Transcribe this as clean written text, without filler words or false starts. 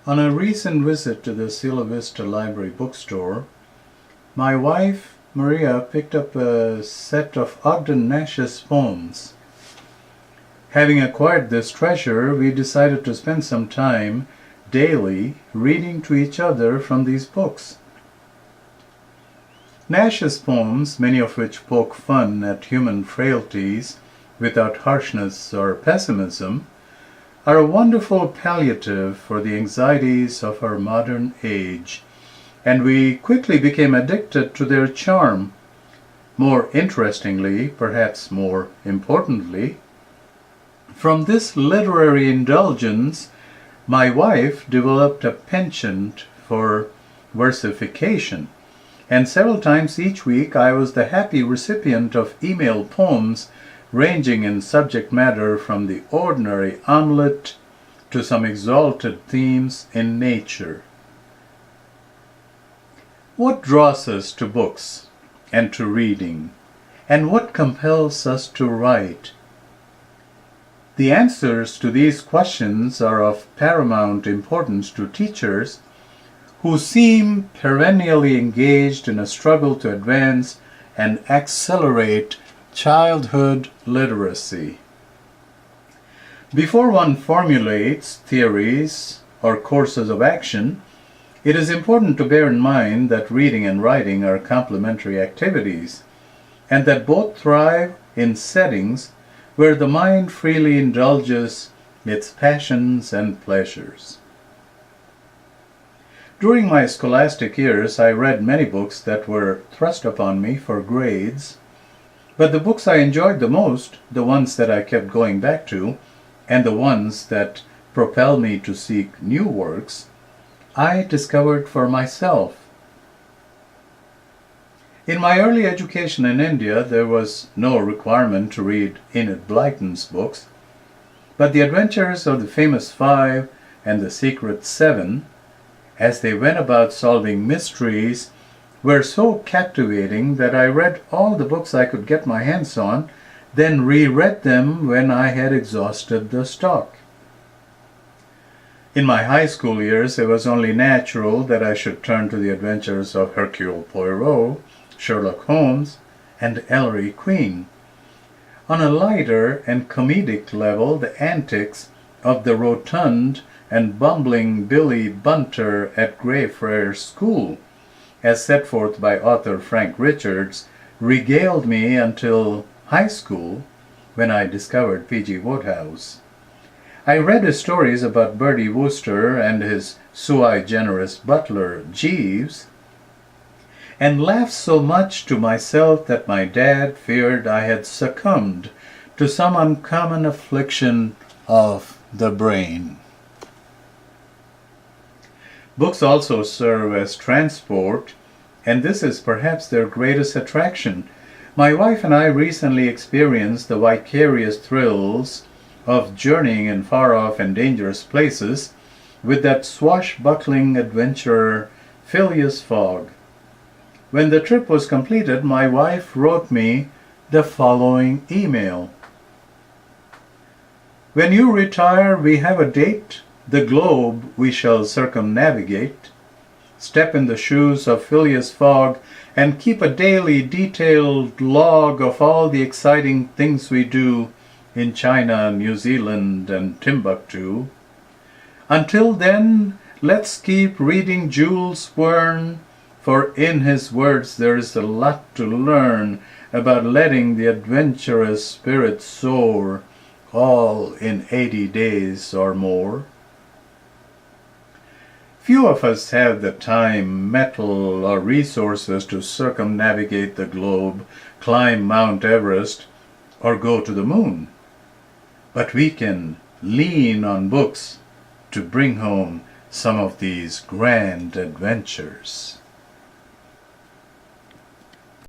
On a recent visit to the Sila Vista Library bookstore, my wife, Maria, picked up a set of Ogden Nash's poems. Having acquired this treasure, we decided to spend some time daily reading to each other from these books. Nash's poems, many of which poke fun at human frailties without harshness or pessimism, are a wonderful palliative for the anxieties of our modern age, and we quickly became addicted to their charm. More interestingly, perhaps more importantly, from this literary indulgence, my wife developed a penchant for versification, and several times each week I was the happy recipient of email poems ranging in subject matter from the ordinary omelette to some exalted themes in nature. What draws us to books and to reading, and what compels us to write? The answers to these questions are of paramount importance to teachers who seem perennially engaged in a struggle to advance and accelerate childhood literacy. Before one formulates theories or courses of action, it is important to bear in mind that reading and writing are complementary activities, and that both thrive in settings where the mind freely indulges its passions and pleasures. During my scholastic years, I read many books that were thrust upon me for grades, but the books I enjoyed the most, the ones that I kept going back to, and the ones that propelled me to seek new works, I discovered for myself. In my early education in India, there was no requirement to read Enid Blyton's books, but the adventures of the famous Five and the Secret Seven, as they went about solving mysteries, were so captivating that I read all the books I could get my hands on, then reread them when I had exhausted the stock. In my high school years, it was only natural that I should turn to the adventures of Hercule Poirot, Sherlock Holmes, and Ellery Queen. On a lighter and comedic level, the antics of the rotund and bumbling Billy Bunter at Greyfriars School, as set forth by author Frank Richards, regaled me until high school, when I discovered P.G. Wodehouse. I read his stories about Bertie Wooster and his sui generis butler, Jeeves, and laughed so much to myself that my dad feared I had succumbed to some uncommon affliction of the brain. Books also serve as transport, and this is perhaps their greatest attraction. My wife and I recently experienced the vicarious thrills of journeying in far-off and dangerous places with that swashbuckling adventurer Phileas Fogg. When the trip was completed, my wife wrote me the following email. "When you retire, we have a date. The globe we shall circumnavigate. Step in the shoes of Phileas Fogg and keep a daily detailed log of all the exciting things we do in China, New Zealand, and Timbuktu. Until then, let's keep reading Jules Verne, for in his words there is a lot to learn about letting the adventurous spirit soar, all in 80 days or more." Few of us have the time, mettle, or resources to circumnavigate the globe, climb Mount Everest, or go to the moon. But we can lean on books to bring home some of these grand adventures.